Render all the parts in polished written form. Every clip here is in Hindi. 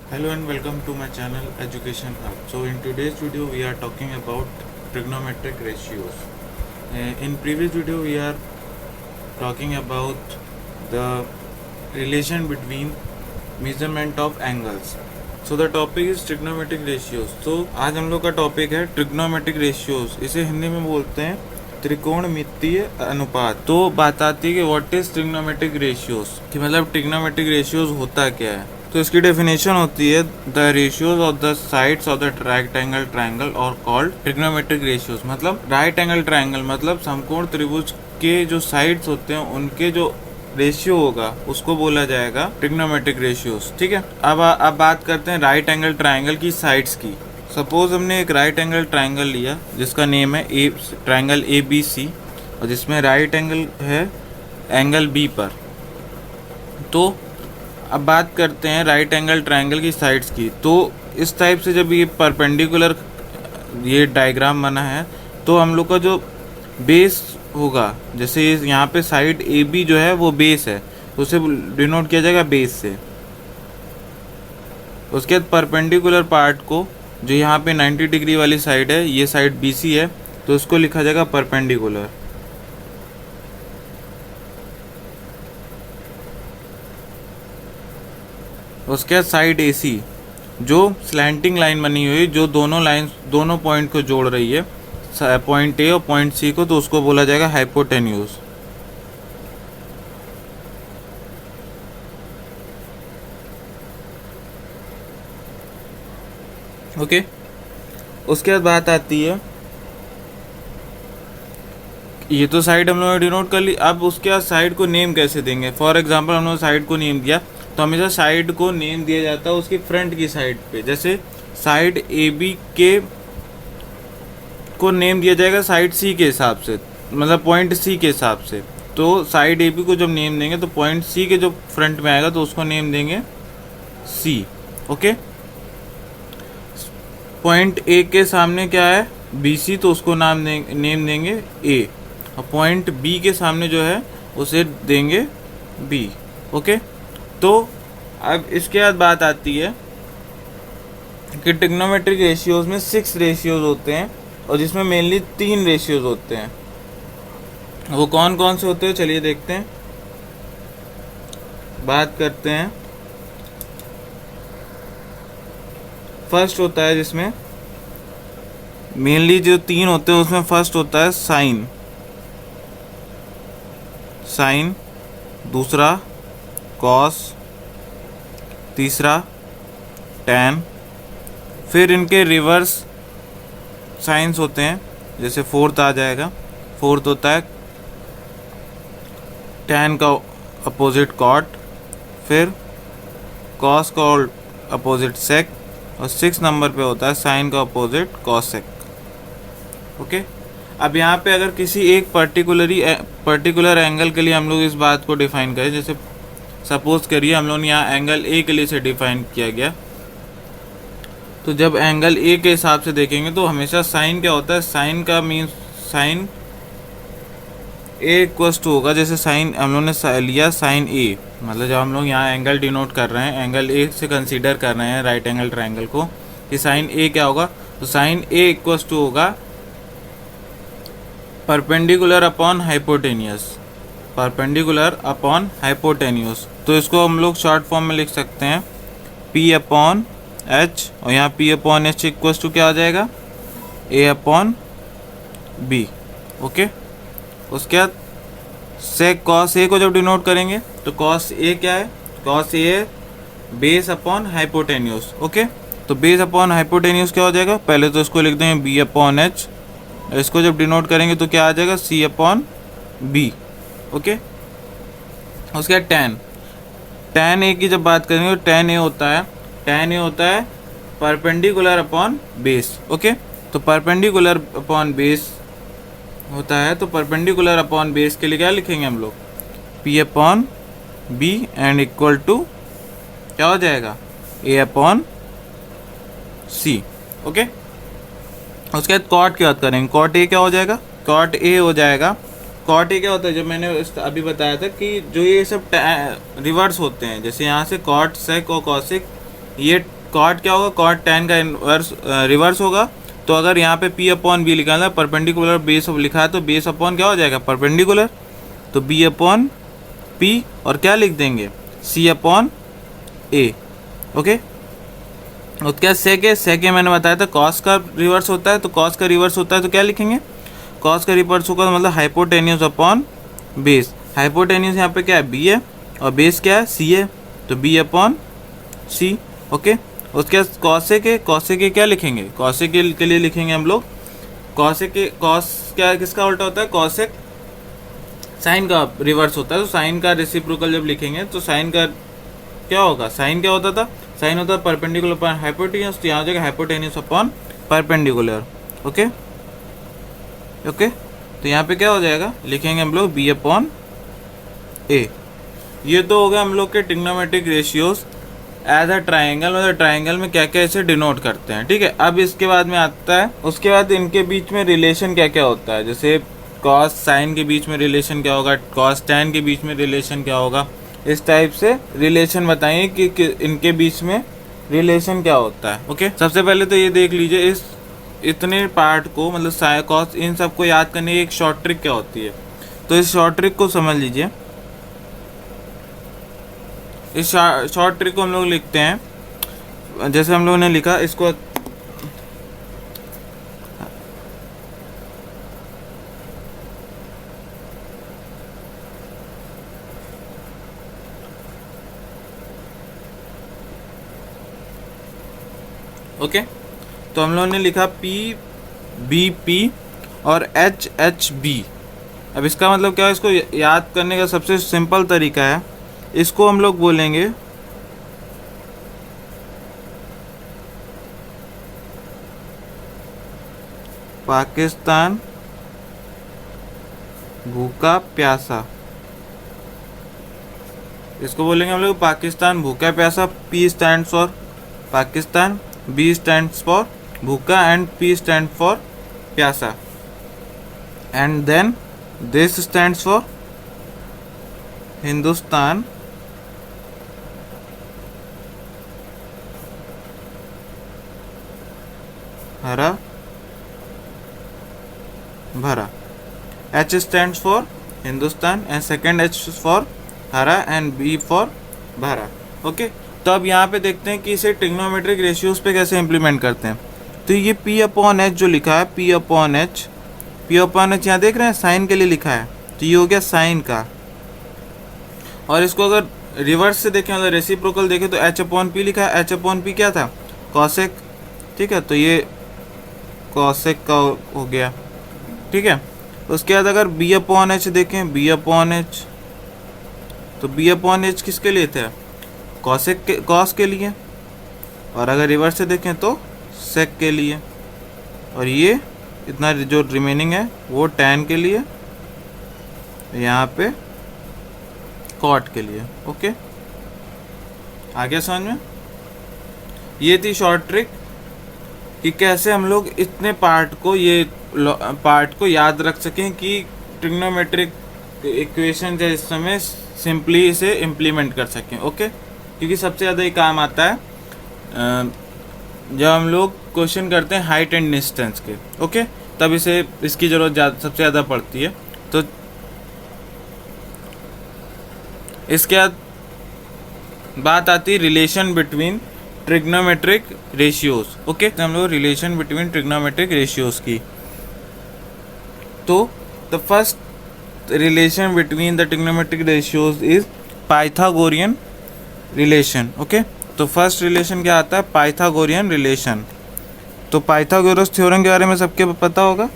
Hello and welcome to my channel Education Hub. So in today's video we are talking about trigonometric ratios. In previous video we are talking about the relation between measurement of angles. So the topic is trigonometric ratios. So आज हम लोग का टॉपिक है trigonometric ratios. इसे हिंदी में बोलते हैं त्रिकोणमितीय अनुपात। तो बात आती है कि व्हाट इज ट्रिग्नोमेट्रिक रेशियोज, कि मतलब ट्रिग्नोमेट्रिक रेशियोज होता क्या है। तो इसकी डेफिनेशन होती है the ratios of the sides of the right angle triangle और कॉल्ड ट्रिग्नोमेट्रिक रेशियोज। मतलब राइट एंगल ट्रायंगल मतलब समकोण त्रिभुज के जो साइड्स होते हैं उनके जो रेशियो होगा उसको बोला जाएगा ट्रिग्नोमेट्रिक रेशियोज। ठीक है, अब बात करते हैं राइट एंगल ट्रायंगल की साइड्स की। सपोज हमने एक राइट एंगल ट्रायंगल लिया जिसका नेम है ट्रायंगल ABC और जिसमें राइट एंगल है एंगल B पर। तो अब बात करते हैं राइट एंगल ट्रायंगल की साइड्स की। तो इस टाइप से जब ये परपेंडिकुलर ये डायग्राम बना है तो हम लोग का जो बेस होगा, जैसे यहाँ पे साइड AB जो है वो बेस है, तो उसे डिनोट किया जाएगा बेस से। उसके बाद परपेंडिकुलर पार्ट को, जो यहाँ पे 90 डिग्री वाली साइड है, ये साइड BC है, तो उसको लिखा जाएगा परपेंडिकुलर। उसके बाद साइड AC जो स्लैंटिंग लाइन बनी हुई जो दोनों पॉइंट को जोड़ रही है, पॉइंट A और पॉइंट C को, तो उसको बोला जाएगा हाइपोटेन्यूज। ओके, उसके बाद बात आती है, ये तो साइड हम लोगों ने डिनोट कर ली। अब उसके बाद साइड को नेम कैसे देंगे। फॉर एग्जांपल हम लोग साइड को नेम दिया, तो हमेशा साइड को नेम दिया जाता है उसकी फ्रंट की साइड पे। जैसे साइड AB के को नेम दिया जाएगा साइड C के हिसाब से, मतलब पॉइंट C के हिसाब से। तो साइड AB को जब नेम देंगे तो पॉइंट C के जो फ्रंट में आएगा तो उसको नेम देंगे C। ओके, पॉइंट A के सामने क्या है BC, तो उसको नेम देंगे A, और पॉइंट B के सामने जो है उसे देंगे B। ओके, तो अब इसके बाद बात आती है कि ट्रिग्नोमेट्रिक रेशियोज में 6 रेशियोज होते हैं और जिसमें मेनली 3 रेशियोज होते हैं। वो कौन कौन से होते हैं चलिए देखते हैं, बात करते हैं। फर्स्ट होता है जिसमें मेनली जो 3 होते हैं उसमें फर्स्ट होता है साइन, दूसरा कॉस, तीसरा टैन। फिर इनके रिवर्स साइंस होते हैं, जैसे फोर्थ आ जाएगा, फोर्थ होता है टैन का अपोजिट कॉट, फिर कॉस का अपोजिट सेक, और 6 नंबर पे होता है साइन का अपोजिट कॉसेक। ओके, अब यहाँ पे अगर किसी एक पर्टिकुलर एंगल के लिए हम लोग इस बात को डिफाइन करें, जैसे सपोज करिए हम लोग ने यहाँ एंगल A के लिए इसे डिफाइन किया गया, तो जब एंगल A के हिसाब से देखेंगे तो हमेशा साइन क्या होता है, साइन का means sine A equals to होगा, जैसे साइन हम लोग ने लिया साइन A, मतलब जब हम लोग यहाँ एंगल डिनोट कर रहे हैं, एंगल A से कंसीडर कर रहे हैं राइट एंगल ट्रायंगल को, कि साइन A क्या होगा, तो साइन A इक्वल्स टू होगा परपेंडिकुलर अपॉन हाइपोटेन्यूस। तो इसको हम लोग शॉर्ट फॉर्म में लिख सकते हैं P अपॉन H, और यहाँ P upon H equals to क्या आ जाएगा, A अपॉन B। ओके, उसके बाद सेक कॉस A को जब डिनोट करेंगे तो कॉस A क्या है, कॉस A है बेस अपॉन हाइपोटेन्यूस। ओके, तो बेस अपॉन हाइपोटेन्यूस क्या हो जाएगा, पहले तो इसको लिख देंगे B अपॉन H, इसको जब डिनोट करेंगे तो क्या आ जाएगा C अपॉन B। ओके, उसके बाद टैन A की जब बात करेंगे तो टैन A होता है परपेंडिकुलर अपॉन बेस। ओके, तो परपेंडिकुलर अपॉन बेस होता है, तो परपेंडिकुलर अपॉन बेस के लिए क्या लिखेंगे हम लोग, P upon B and equal to क्या हो जाएगा, A अपॉन C। ओके, उसके बाद कॉट की बात करेंगे, कॉट A क्या हो जाएगा, कॉट A हो जाएगा, कॉट A क्या होता है, जो मैंने अभी बताया था कि जो ये सब रिवर्स होते हैं, जैसे यहाँ से कॉट सेक और कॉसिक ये कॉट क्या होगा, कॉट टेन का इनवर्स रिवर्स होगा। तो अगर यहाँ पे P अपॉन बी लिखा है परपेंडिकुलर बेस लिखा है तो बेस अपॉन क्या हो जाएगा, परपेंडिकुलर। तो B अपॉन P और क्या लिख देंगे, C अपॉन A। ओके, और क्या सेक है मैंने बताया था कॉस का रिवर्स होता है, तो कॉस का रिवर्स होता है तो क्या लिखेंगे, कॉस का रिवर्स होगा मतलब हाइपोटेन्यूस अपॉन बेस। हाइपोटेन्यूस यहाँ पे क्या है, बी है, और बेस क्या है, सी है, तो बी अपॉन सी। ओके, उसके बाद कॉसेक के क्या लिखेंगे, कॉसेक के लिए लिखेंगे हम लोग कॉसेक के, कॉस क्या किसका उल्टा होता है, कॉसेक साइन का रिवर्स होता है। तो साइन का रेसिप्रोकल जब लिखेंगे तो साइन का क्या होगा, साइन क्या होता था, साइन होता है परपेंडिकुलर अपॉन हाइपोटेन्यूस, तो यहाँ हो जाएगा hypotenuse upon perpendicular. Okay okay, तो यहाँ पे क्या हो जाएगा, लिखेंगे हम लोग बी अपॉन ए। ये तो हो गया हम लोग के trigonometric ratios as a triangle, मतलब ट्राइंगल में क्या क्या इसे डिनोट करते हैं। ठीक है, अब इसके बाद में आता है, उसके बाद इनके बीच में रिलेशन क्या क्या होता है, जैसे कॉस साइन के बीच में रिलेशन क्या होगा, कॉस टैन के बीच में रिलेशन क्या होगा, इस टाइप से रिलेशन बताइए कि इनके बीच में रिलेशन क्या होता है। ओके, सबसे पहले तो ये देख लीजिए इस इतने पार्ट को, मतलब कॉस इन सबको याद करने की एक शॉर्ट ट्रिक क्या होती है। तो इस शॉर्ट ट्रिक को समझ लीजिए। इस शॉर्ट ट्रिक को हम लोग लिखते हैं, जैसे हम लोगों ने लिखा इसको, ओके, तो हम लोगों ने लिखा पी बी पी और एच एच बी। अब इसका मतलब क्या है, इसको याद करने का सबसे सिंपल तरीका है, इसको हम लोग बोलेंगे पाकिस्तान भूखा प्यासा। इसको बोलेंगे हम लोग पाकिस्तान भूखा प्यासा। P stand for Pakistan, B stand for भूखा एंड पी स्टैंड फॉर प्यासा, and then this stands for Hindustan हरा भरा। H stands for Hindustan and second H for हरा एंड B फॉर भरा। ओके, तो अब यहाँ पे देखते हैं कि इसे ट्रिग्नोमेट्रिक रेशियोज पे कैसे इम्प्लीमेंट करते हैं। तो ये P अपॉन एच जो लिखा है, P अपॉन एच यहाँ देख रहे हैं साइन के लिए लिखा है, तो ये हो गया साइन का। और इसको अगर रिवर्स से देखें, अगर रेसिप्रोकल देखें तो H अपॉन P लिखा है, H अपॉन P क्या था, कॉसेक। ठीक है, तो ये कॉसेक का हो गया। ठीक है, उसके बाद अगर बी अपॉन एच देखें, बी अपॉन एच, तो बी अपॉन एच किसके लिए थे, कॉस के लिए। और अगर रिवर्स से देखें तो सेक के लिए। और ये इतना जो रिमेनिंग है वो टैन के लिए, यहाँ पे कॉट के लिए। ओके, आगे समझ में। ये थी शॉर्ट ट्रिक कि कैसे हम लोग इतने पार्ट को याद रख सकें कि ट्रिग्नोमेट्रिक इक्वेशन जो इस समय सिंपली इसे इम्प्लीमेंट कर सकें। ओके, क्योंकि सबसे ज़्यादा ये काम आता है जब हम लोग क्वेश्चन करते हैं हाइट एंड डिस्टेंस के। ओके, तब इसकी ज़रूरत सबसे ज़्यादा पड़ती है। तो इसके बाद बात आती है relation between trigonometric ratios. Okay, हम लोग रिलेशन बिटवीन ट्रिग्नोमेट्रिक रेशियोज की। तो the first relation between the trigonometric ratios is Pythagorean relation. Okay, तो फर्स्ट रिलेशन क्या आता है, पाइथागोरियन रिलेशन। तो पाइथागोरस थ्योरम के बारे में सबके पता होगा।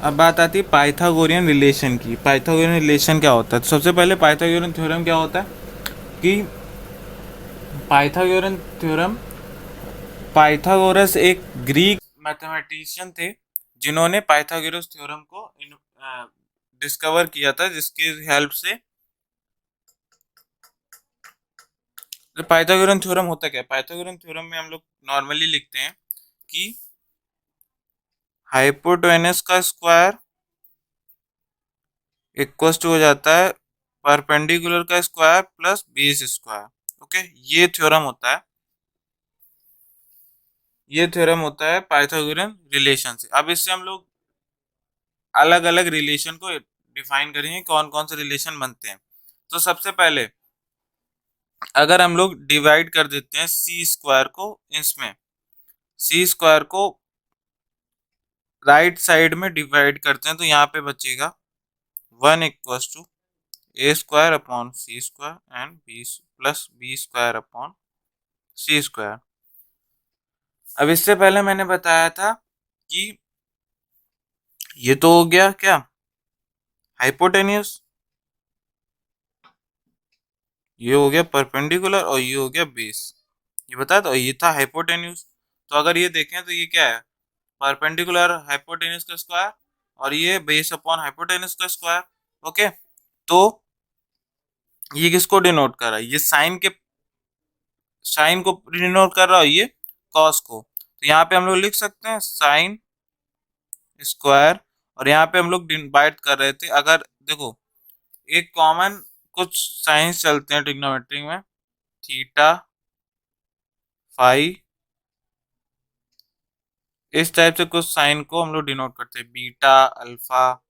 अब बात आती है पाइथागोरियन रिलेशन की। पाइथागोरियन रिलेशन क्या होता है, तो सबसे पहले पाइथागोरियन थ्योरम क्या होता है कि पाइथागोरियन थ्योरम, पाइथागोरस एक ग्रीक मैथमेटिशियन थे जिन्होंने पाइथागोरस थ्योरम को डिस्कवर किया था, जिसकी हेल्प से तो पाइथागोरन थ्योरम होता क्या है? पाइथागोरन थ्योरम में हम लोग नॉर्मली लिखते हैं कि हाइपोटेनस का स्क्वायर इक्वल टू हो जाता है परपेंडिकुलर का square plus base square. Okay, ये थ्योरम होता है, ये थ्योरम होता है पाइथागोरन रिलेशन से। अब इससे हम लोग अलग अलग रिलेशन को डिफाइन करेंगे, कौन कौन से रिलेशन बनते हैं। तो सबसे पहले अगर हम लोग डिवाइड कर देते हैं सी स्क्वायर को इसमें, सी स्क्वायर को राइट साइड में डिवाइड करते हैं तो यहाँ पे बचेगा 1 = A square upon C square and B plus B square upon C square. अब इससे पहले मैंने बताया था कि ये तो हो गया क्या, हाइपोटेन्यूस, ये हो गया परपेंडिकुलर और ये हो गया बेस। ये बताया तो ये था हाइपोटेन्यूस। तो अगर ये देखें तो ये क्या है, परपेंडिकुलर हाइपोटेन्यूस का स्क्वायर और ये बेस अपॉन हाइपोटेन्यूस का स्क्वायर। ओके, तो ये किसको डिनोट कर रहा है, ये साइन को डिनोट कर रहा है, ये कॉस को। तो यहाँ पे हम लोग लिख सकते हैं साइन स्क्वायर, और यहाँ पे हम लोग डिवाइड कर रहे थे। अगर देखो एक कॉमन कुछ साइंस चलते हैं ट्रिग्नोमेट्री में, थीटा फाई, इस टाइप से कुछ साइन को हम लोग डिनोट करते हैं, बीटा अल्फा,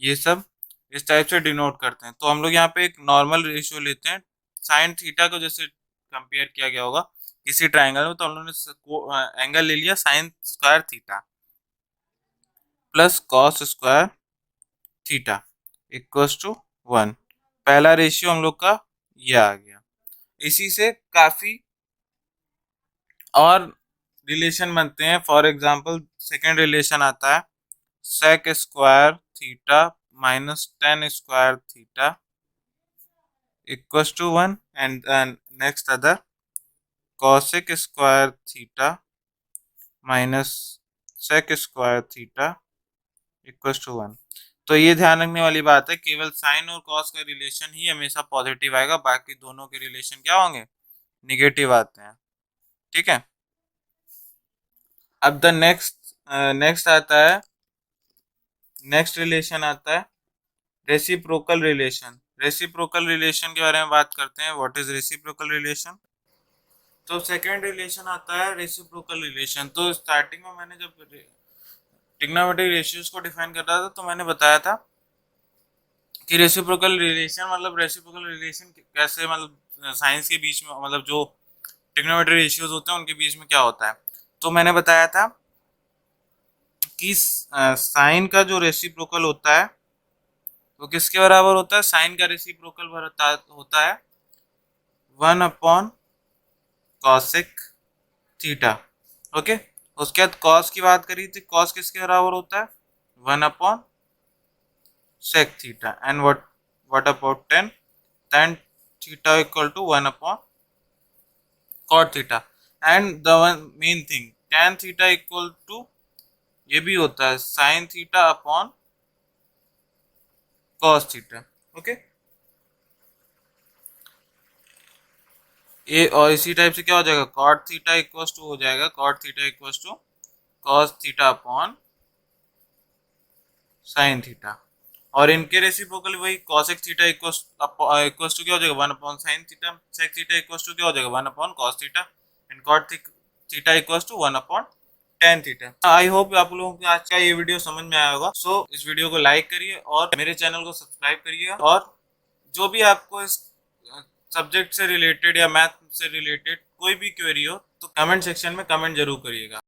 ये सब इस टाइप से डिनोट करते हैं। तो हम लोग यहाँ पे एक नॉर्मल रेशियो लेते हैं, साइन थीटा को जैसे कंपेयर किया गया होगा किसी ट्राइंगल में, तो हम लोगों ने एंगल ले लिया sine square theta plus cos square theta equals to 1। पहला रेशियो हम लोग का ये आ गया। इसी से काफी और रिलेशन बनते हैं। फॉर एग्जांपल सेकंड रिलेशन आता है sec square theta minus tan square theta equals to 1 and next other cosec square theta minus sec square theta equals to 1। तो ये ध्यान रखने वाली बात है, केवल साइन और कॉस का रिलेशन ही हमेशा पॉजिटिव आएगा, बाकी दोनों के रिलेशन क्या होंगे, निगेटिव आते हैं। ठीक है, अब द नेक्स्ट आता है, नेक्स्ट रिलेशन आता है रेसिप्रोकल रिलेशन। रेसिप्रोकल रिलेशन के बारे में बात करते हैं, व्हाट इज रेसिप्रोकल रिलेशन। तो सेकेंड रिलेशन आता है रेसिप्रोकल रिलेशन। तो स्टार्टिंग में मैंने जब ट्रिग्नोमेट्रिक रेशियोज को डिफाइन कर रहा था तो मैंने बताया था कि रेसिप्रोकल रिलेशन मतलब रेसिप्रोकल रिलेशन कैसे, मतलब साइंस के बीच में, मतलब जो ट्रिग्नोमेट्रिक रेशियोज होते हैं उनके बीच में क्या होता है। तो मैंने बताया था कि साइन का जो रेसिप्रोकल होता है वो किसके बराबर होता है, साइन का रेसिप्रोकल होता है 1 अपॉन कॉसेक थीटा। ओके, उसके बाद कॉस की बात करी थी, कॉस किसके बराबर होता है 1 upon sec theta and what about tan, tan theta equal to 1 upon cot theta and the one main thing tan theta equal to ये भी होता है sine theta upon cos theta. Okay, ये और इसी टाइप से क्या हो जाएगा, कॉट थीटा इक्वल टू हो जाएगा cot theta equal to cos theta upon sine theta, और इनके रेसिप्रोकल वही कॉसेक थीटा इक्वल्स टू क्या हो जाएगा 1 upon sine theta, sec theta equals to क्या हो जाएगा 1 upon cos theta and cot theta equals to 1 upon tan theta. I hope आप लोगों को आज का ये वीडियो समझ में आया होगा। सो इस वीडियो को लाइक करिए और मेरे चैनल को सब्सक्राइब करिएगा, और जो भी आपको इस सब्जेक्ट से रिलेटेड या मैथ से रिलेटेड कोई भी क्वेरी हो तो कमेंट सेक्शन में कमेंट जरूर करिएगा।